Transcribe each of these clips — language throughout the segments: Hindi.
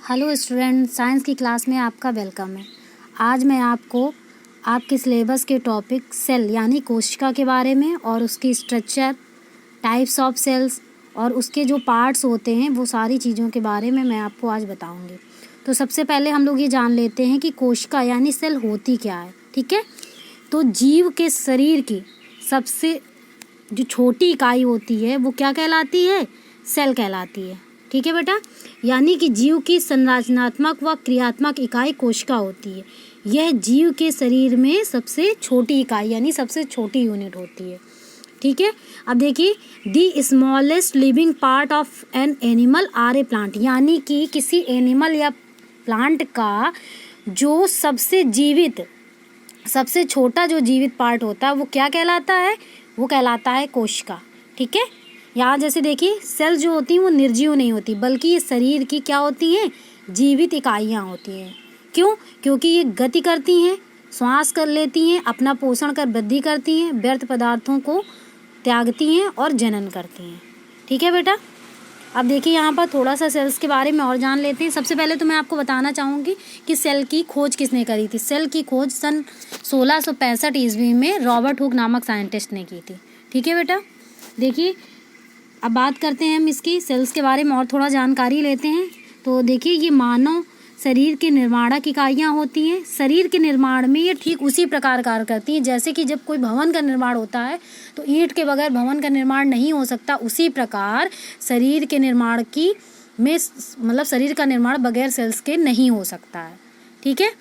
हेलो स्टूडेंट, साइंस की क्लास में आपका वेलकम है। आज मैं आपको आपके सिलेबस के टॉपिक सेल यानी कोशिका के बारे में और उसकी स्ट्रक्चर, टाइप्स ऑफ सेल्स और उसके जो पार्ट्स होते हैं वो सारी चीज़ों के बारे में मैं आपको आज बताऊंगी। तो सबसे पहले हम लोग ये जान लेते हैं कि कोशिका यानी सेल होती क्या है। ठीक है, तो जीव के शरीर की सबसे जो छोटी इकाई होती है वो क्या कहलाती है? सेल कहलाती है। ठीक है बेटा, यानी कि जीव की संरचनात्मक व क्रियात्मक इकाई कोशिका होती है। यह जीव के शरीर में सबसे छोटी इकाई यानी सबसे छोटी यूनिट होती है। ठीक है, अब देखिए, the smallest living part of an animal or a plant, यानी कि किसी एनिमल या प्लांट का जो सबसे छोटा जो जीवित पार्ट होता है वो क्या कहलाता है? वो कहलाता है कोशिका। ठीक है, यहाँ जैसे देखिए, सेल जो होती हैं वो निर्जीव नहीं होती, बल्कि ये शरीर की क्या होती हैं? जीवित इकाइयाँ होती हैं। क्यों? क्योंकि ये गति करती हैं, श्वास कर लेती हैं, अपना पोषण कर वृद्धि करती हैं, व्यर्थ पदार्थों को त्यागती हैं और जनन करती हैं। ठीक है बेटा, अब देखिए यहाँ पर थोड़ा सा सेल्स के बारे में और जान लेते हैं। सबसे पहले तो मैं आपको बताना चाहूँगी कि सेल की खोज किसने करी थी। सेल की खोज सन 1665 ईस्वी में रॉबर्ट हुक नामक साइंटिस्ट ने की थी। ठीक है बेटा, देखिए अब बात करते हैं हम इसकी सेल्स के बारे में और थोड़ा जानकारी लेते हैं। तो देखिए, ये मानव शरीर के निर्माणक इकाइयाँ होती हैं। शरीर के निर्माण में ये ठीक उसी प्रकार कार्य करती हैं जैसे कि जब कोई भवन का निर्माण होता है तो ईंट के बगैर भवन का निर्माण नहीं हो सकता, उसी प्रकार शरीर के निर्माण शरीर का निर्माण बगैर सेल्स के नहीं हो सकता है। ठीक है,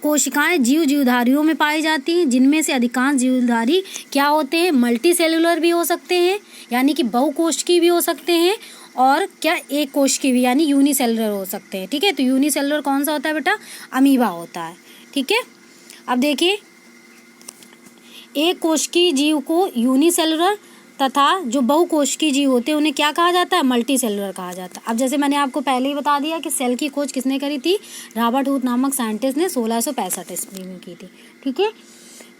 कोशिकाएं जीवधारियों में पाई जाती हैं, जिनमें से अधिकांश जीवधारी क्या होते हैं? मल्टी सेलुलर भी हो सकते हैं, यानी कि बहुकोशिकीय भी हो सकते हैं, और क्या एक कोशिकीय भी यानी यूनिसेलुलर हो सकते हैं। ठीक है, तो यूनिसेलुलर कौन सा होता है बेटा? अमीबा होता है। ठीक है, अब देखिए, एक कोशिकीय जीव को यूनिसेलुलर तथा जो बहुकोशिकीय जीव होते हैं उन्हें क्या कहा जाता है? मल्टी सेलुलर कहा जाता है। अब जैसे मैंने आपको पहले ही बता दिया कि सेल की खोज किसने करी थी? रॉबर्ट हुक नामक साइंटिस्ट ने 1665 ईस्वी में की थी। ठीक है,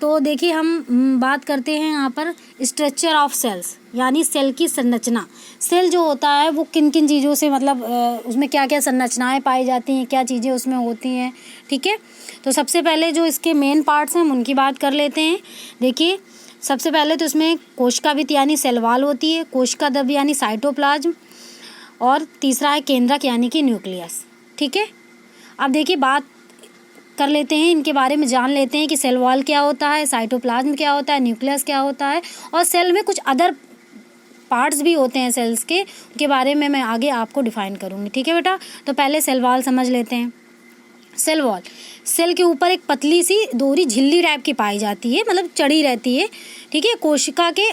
तो देखिए हम बात करते हैं यहाँ पर स्ट्रक्चर ऑफ सेल्स यानी सेल की संरचना। सेल जो होता है वो किन किन चीज़ों से उसमें क्या क्या संरचनाएं पाई जाती हैं, क्या चीज़ें उसमें होती हैं। ठीक है, तो सबसे पहले जो इसके मेन पार्ट्स हैं हम उनकी बात कर लेते हैं। देखिए, सबसे पहले तो इसमें कोशिका भित्ति यानी सेल वॉल होती है, कोशिका द्रव्य यानी साइटोप्लाज्म, और तीसरा है केंद्रक यानी कि न्यूक्लियस। ठीक है, अब देखिए बात कर लेते हैं, इनके बारे में जान लेते हैं कि सेल वॉल क्या होता है, साइटोप्लाज्म क्या होता है, न्यूक्लियस क्या होता है, और सेल में कुछ अदर पार्ट्स भी होते हैं सेल्स के, उनके बारे में मैं आगे आपको डिफाइन करूँगी। ठीक है बेटा, तो पहले सेल वॉल समझ लेते हैं। सेल वॉल, सेल के ऊपर एक पतली सी डोरी झिल्ली टाइप की पाई जाती है, मतलब चढ़ी रहती है। ठीक है, कोशिका के,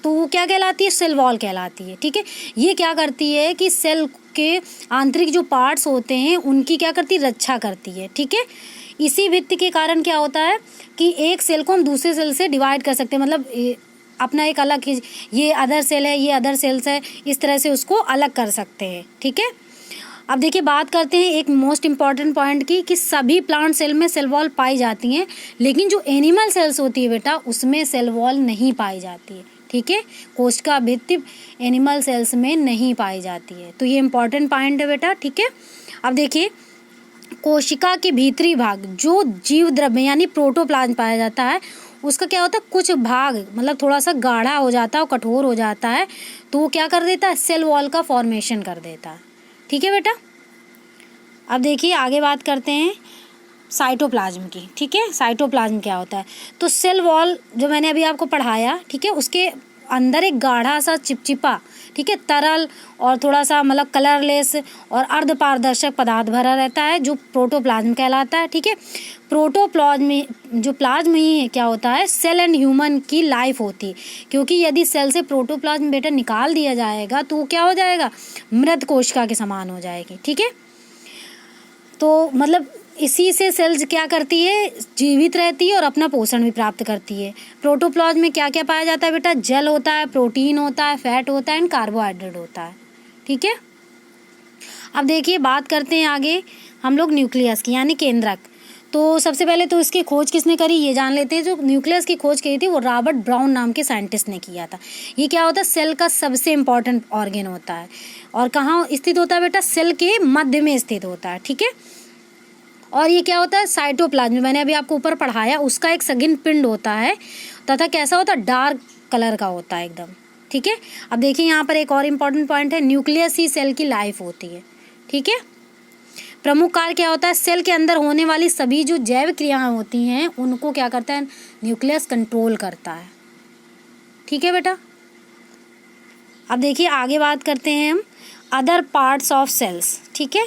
तो वो क्या कहलाती है? सेल वॉल कहलाती है। ठीक है, ये क्या करती है कि सेल के आंतरिक जो पार्ट्स होते हैं उनकी क्या करती है? रक्षा करती है। ठीक है, इसी भित्ति के कारण क्या होता है कि एक सेल को हम दूसरे सेल से डिवाइड कर सकते हैं, मतलब अपना एक अलग, ये अदर सेल है, ये अदर सेल्स है, इस तरह से उसको अलग कर सकते हैं। ठीक है, अब देखिए बात करते हैं एक मोस्ट इम्पॉर्टेंट पॉइंट की कि सभी प्लांट सेल में सेल वॉल पाई जाती हैं, लेकिन जो एनिमल सेल्स होती है बेटा उसमें सेल वॉल नहीं पाई जाती है। ठीक है, कोशिका भित्ति एनिमल सेल्स में नहीं पाई जाती है, तो ये इम्पॉर्टेंट पॉइंट है बेटा। ठीक है, अब देखिए, कोशिका के भीतरी भाग जो जीव द्रव्य यानी प्रोटोप्लाज्म पाया जाता है उसका क्या होता है? कुछ भाग थोड़ा सा गाढ़ा हो जाता है और कठोर हो जाता है, तो वो क्या कर देता है? सेल वॉल का फॉर्मेशन कर देता है। ठीक है बेटा, अब देखिए आगे बात करते हैं साइटोप्लाज्म की। ठीक है, साइटोप्लाज्म क्या होता है? तो सेल वॉल जो मैंने अभी आपको पढ़ाया, ठीक है, उसके अंदर एक गाढ़ा सा चिपचिपा, ठीक है, तरल और थोड़ा सा कलरलेस और अर्धपारदर्शक पदार्थ भरा रहता है जो प्रोटोप्लाज्म कहलाता है। ठीक है, प्रोटोप्लाज्म में जो प्लाज्म ही क्या होता है? सेल एंड ह्यूमन की लाइफ होती है, क्योंकि यदि सेल से प्रोटोप्लाज्म बेटा निकाल दिया जाएगा तो वो क्या हो जाएगा? मृत कोशिका के समान हो जाएगी। ठीक है, तो इसी से सेल्स क्या करती है? जीवित रहती है और अपना पोषण भी प्राप्त करती है। प्रोटोप्लाज्म में क्या क्या पाया जाता है बेटा? जल होता है, प्रोटीन होता है, फैट होता है एंड कार्बोहाइड्रेट होता है। ठीक है, अब देखिए बात करते हैं आगे हम लोग न्यूक्लियस की यानी केंद्रक। तो सबसे पहले तो इसकी खोज किसने करी ये जान लेते हैं। जो न्यूक्लियस की खोज की थी वो रॉबर्ट ब्राउन नाम के साइंटिस्ट ने किया था। ये क्या होता है, सेल का सबसे इम्पॉर्टेंट ऑर्गेन होता है। और कहाँ स्थित होता है बेटा, सेल के मध्य में स्थित होता है, ठीक है। और ये क्या होता है, साइटोप्लाज्म, मैंने अभी आपको ऊपर पढ़ाया, उसका एक सघन पिंड होता है तथा कैसा होता है, डार्क कलर का होता है एकदम, ठीक है। अब देखिए यहाँ पर एक और इम्पॉर्टेंट पॉइंट है, न्यूक्लियस ही सेल की लाइफ होती है, ठीक है। प्रमुख कार्य क्या होता है, सेल के अंदर होने वाली सभी जो जैव क्रियाएं होती हैं उनको क्या करता है, न्यूक्लियस कंट्रोल करता है, ठीक है बेटा। अब देखिए आगे बात करते हैं हम अदर पार्ट्स ऑफ सेल्स, ठीक है,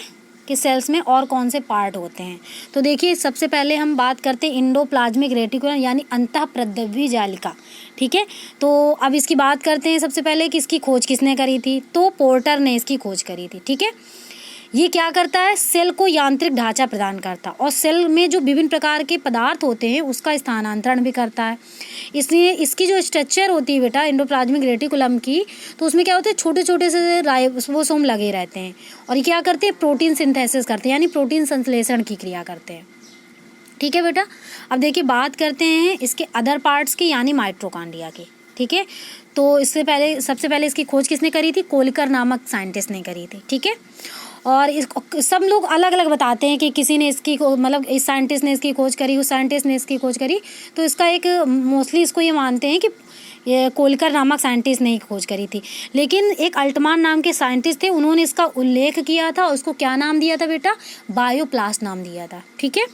कि सेल्स में और कौन से पार्ट होते हैं। तो देखिए सबसे पहले हम बात करते हैं इंडोप्लाज्मिक रेटिकुलम यानी अंतःप्रद्रव्य जालिका, ठीक है। तो अब इसकी बात करते हैं सबसे पहले कि इसकी खोज किसने करी थी, तो पोर्टर ने इसकी खोज करी थी, ठीक है। ये क्या करता है, सेल को यांत्रिक ढांचा प्रदान करता है और सेल में जो विभिन्न प्रकार के पदार्थ होते हैं उसका स्थानांतरण भी करता है। इसलिए इसकी जो स्ट्रक्चर होती है बेटा इंडोप्लाज्मिक रेटिकुलम की, तो उसमें क्या होते हैं, छोटे छोटे से राइबोसोम लगे रहते हैं और ये क्या करते हैं, प्रोटीन सिंथेसिस करते हैं यानी प्रोटीन संश्लेषण की क्रिया करते हैं, ठीक है बेटा। अब देखिए बात करते हैं इसके अदर पार्ट्स की यानी माइटोकॉन्ड्रिया की, ठीक है। तो इससे पहले सबसे पहले इसकी खोज किसने करी थी, कोलिकर नामक साइंटिस्ट ने करी थी, ठीक है। और इस सब लोग अलग अलग बताते हैं कि किसी ने इसकी मतलब इस साइंटिस्ट ने इसकी खोज करी, उस साइंटिस्ट ने इसकी खोज करी। तो इसका एक मोस्टली इसको ये मानते हैं कि ये कोलिकर नामक साइंटिस्ट ने ही खोज करी थी, लेकिन एक अल्टमान नाम के साइंटिस्ट थे, उन्होंने इसका उल्लेख किया था। उसको क्या नाम दिया था बेटा, बायोप्लास्ट नाम दिया था, ठीक है।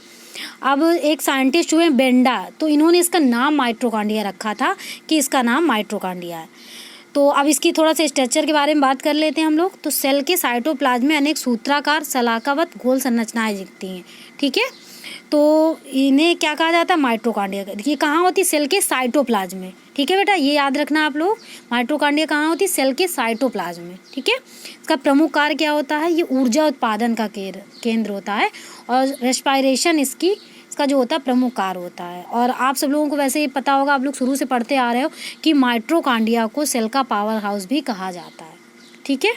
अब एक साइंटिस्ट हुए बेंडा, तो इन्होंने इसका नाम माइटोकॉन्ड्रिया रखा था कि इसका नाम माइटोकॉन्ड्रिया है। तो अब इसकी थोड़ा सा स्ट्रक्चर के बारे में बात कर लेते हैं हम लोग। तो सेल के साइटोप्लाज्म में अनेक सूत्राकार सलाकावत गोल संरचनाएं दिखती हैं, ठीक है। तो इन्हें क्या कहा जाता है, माइटोकॉन्ड्रिया। ये कहाँ होती है, सेल के साइटोप्लाज्म में, ठीक है बेटा, ये याद रखना आप लोग। माइटोकॉन्ड्रिया कहाँ होती है, सेल के साइटोप्लाज्म में, ठीक है। इसका प्रमुख कार्य क्या होता है, ये ऊर्जा उत्पादन का केंद्र होता है और रेस्पिरेशन इसका जो होता है प्रमुख कार्य होता है। और आप सब लोगों को वैसे ही पता होगा, आप लोग शुरू से पढ़ते आ रहे हो कि माइटोकॉन्ड्रिया को सेल का पावर हाउस भी कहा जाता है, ठीक है।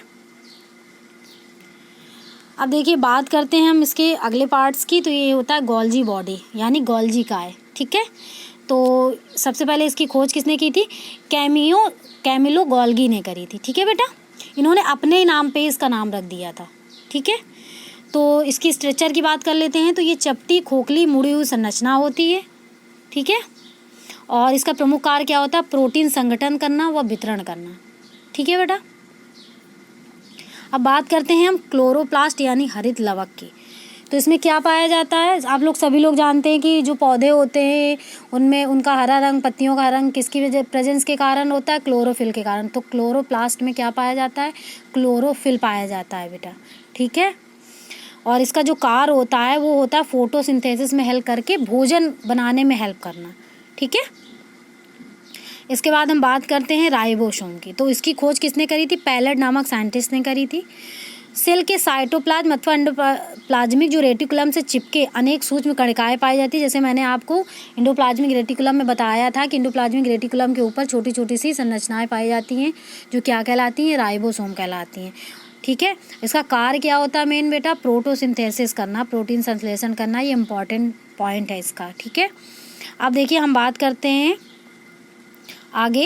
अब देखिए बात करते हैं हम इसके अगले पार्ट्स की। तो ये होता है गोल्जी बॉडी यानी गोल्जी काय, ठीक है। तो सबसे पहले इसकी खोज किसने की थी, कैमिलो गोल्गी ने करी थी, ठीक है बेटा। इन्होंने अपने नाम पे इसका नाम रख दिया था, ठीक है। तो इसकी स्ट्रक्चर की बात कर लेते हैं। तो ये चपटी खोखली मुड़ी हुई संरचना होती है, ठीक है। और इसका प्रमुख कार्य क्या होता है, प्रोटीन संगठन करना व वितरण करना, ठीक है बेटा। अब बात करते हैं हम क्लोरोप्लास्ट यानी हरित लवक की। तो इसमें क्या पाया जाता है, आप लोग सभी लोग जानते हैं कि जो पौधे होते हैं उनमें उनका हरा रंग, पत्तियों का रंग किसकी वजह प्रेजेंस के कारण होता है, क्लोरोफिल के कारण। तो क्लोरोप्लास्ट में क्या पाया जाता है, क्लोरोफिल पाया जाता है बेटा, ठीक है। और इसका जो कार्य होता है वो होता है फोटोसिंथेसिस में हेल्प करके भोजन बनाने में हेल्प करना, ठीक है। इसके बाद हम बात करते हैं राइबोसोम की। तो इसकी खोज किसने करी थी, पैलेट नामक साइंटिस्ट ने करी थी। सेल के साइटोप्लाज्म अथवा एंडोप्लाज्मिक जो रेटिकुलम से चिपके अनेक सूक्ष्म कणिकाएं पाई जाती है। जैसे मैंने आपको इंडोप्लाज्मिक रेटिकुलम में बताया था कि इंडोप्लाज्मिक रेटिकुलम के ऊपर छोटी छोटी सी संरचनाएं पाई जाती हैं जो क्या कहलाती हैं, राइबोसोम कहलाती हैं, ठीक है। इसका कार्य क्या होता है मेन बेटा, प्रोटोसिंथेसिस करना, प्रोटीन संश्लेषण करना, ये इंपॉर्टेंट पॉइंट है इसका, ठीक है। अब देखिए हम बात करते हैं आगे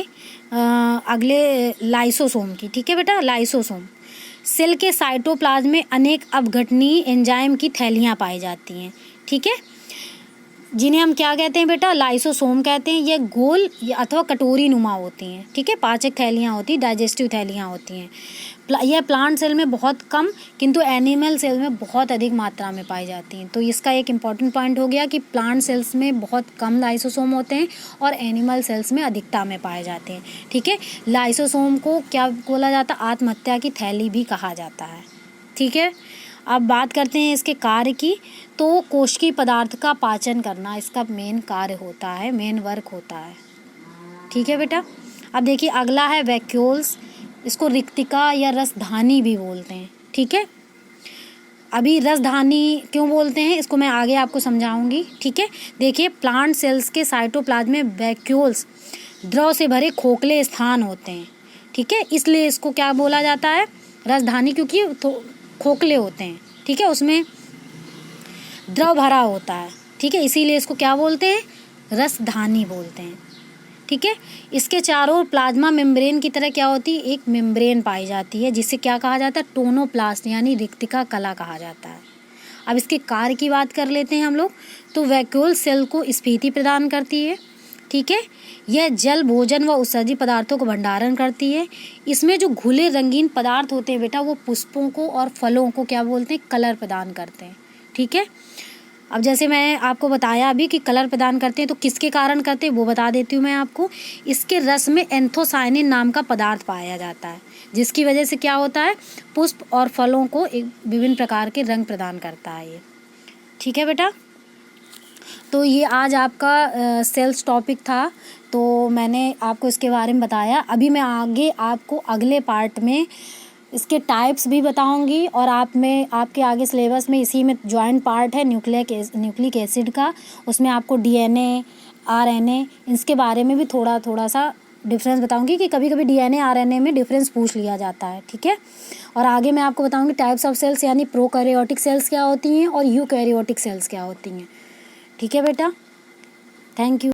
अगले लाइसोसोम की, ठीक है बेटा। लाइसोसोम सेल के साइटोप्लाज्म में अनेक अपघटनीय एंजाइम की थैलियाँ पाई जाती हैं, ठीक है, जिन्हें हम क्या कहते हैं बेटा, लाइसोसोम कहते हैं। ये गोल अथवा कटोरी नुमा होती हैं, ठीक है, पाचक थैलियाँ होती हैं, डाइजेस्टिव थैलियाँ होती हैं। यह प्लांट सेल में बहुत कम किंतु एनिमल सेल में बहुत अधिक मात्रा में पाई जाती हैं। तो इसका एक इम्पॉर्टेंट पॉइंट हो गया कि प्लांट सेल्स में बहुत कम लाइसोसोम होते हैं और एनिमल सेल्स में अधिकता में पाए जाते हैं, ठीक है। लाइसोसोम को क्या बोला जाता है, आत्महत्या की थैली भी कहा जाता है, ठीक है। अब बात करते हैं इसके कार्य की। तो कोशिकीय पदार्थ का पाचन करना इसका मेन कार्य होता है, मेन वर्क होता है, ठीक है बेटा। अब देखिए अगला है वैक्यूल्स, इसको रिक्तिका या रसधानी भी बोलते हैं, ठीक है। अभी रसधानी क्यों बोलते हैं इसको मैं आगे आपको समझाऊंगी, ठीक है। देखिए प्लांट सेल्स के साइटोप्लाज्म में वैक्यूल्स द्रव से भरे खोखले स्थान होते हैं, ठीक है, इसलिए इसको क्या बोला जाता है, रसधानी, क्योंकि खोखले होते हैं, ठीक है, उसमें द्रव भरा होता है, ठीक है, इसीलिए इसको क्या बोलते हैं, रसधानी बोलते हैं। ठीक है, इसके चारों ओर प्लाज्मा मेम्ब्रेन की तरह क्या होती है, एक मेम्ब्रेन पाई जाती है, जिसे क्या कहा जाता है, टोनोप्लास्ट यानी रिक्तिका कला कहा जाता है। अब इसके कार्य की बात कर लेते हैं हम लोग। तो वैक्यूल सेल को स्फीति प्रदान करती है। ठीक है, यह जल, भोजन व उत्सर्जित पदार्थों को भंडारण करती है। इसमें जो घुले रंगीन पदार्थ होते हैं बेटा, वो पुष्पों को और फलों को क्या बोलते हैं, कलर प्रदान करते हैं। ठीक है, अब जैसे मैं आपको बताया अभी कि कलर प्रदान करते हैं, तो किसके कारण करते हैं वो बता देती हूँ मैं आपको। इसके रस में एंथोसायनिन नाम का पदार्थ पाया जाता है, जिसकी वजह से क्या होता है, पुष्प और फलों को एक विभिन्न प्रकार के रंग प्रदान करता है ये। ठीक है बेटा, तो ये आज आपका सेल्स टॉपिक था, तो मैंने आपको इसके बारे में बताया। अभी मैं आगे आपको अगले पार्ट में इसके टाइप्स भी बताऊंगी, और आपके आगे सिलेबस में इसी में जॉइंट पार्ट है न्यूक्लिक एसिड का, उसमें आपको डीएनए, आरएनए, इसके बारे में भी थोड़ा सा डिफरेंस बताऊंगी कि कभी कभी डीएनए आरएनए में डिफरेंस पूछ लिया जाता है। ठीक है, और आगे मैं आपको बताऊंगी टाइप्स ऑफ सेल्स यानी प्रोकैरियोटिक सेल्स क्या होती हैं और यूकैरियोटिक सेल्स क्या होती हैं। ठीक है बेटा, थैंक यू।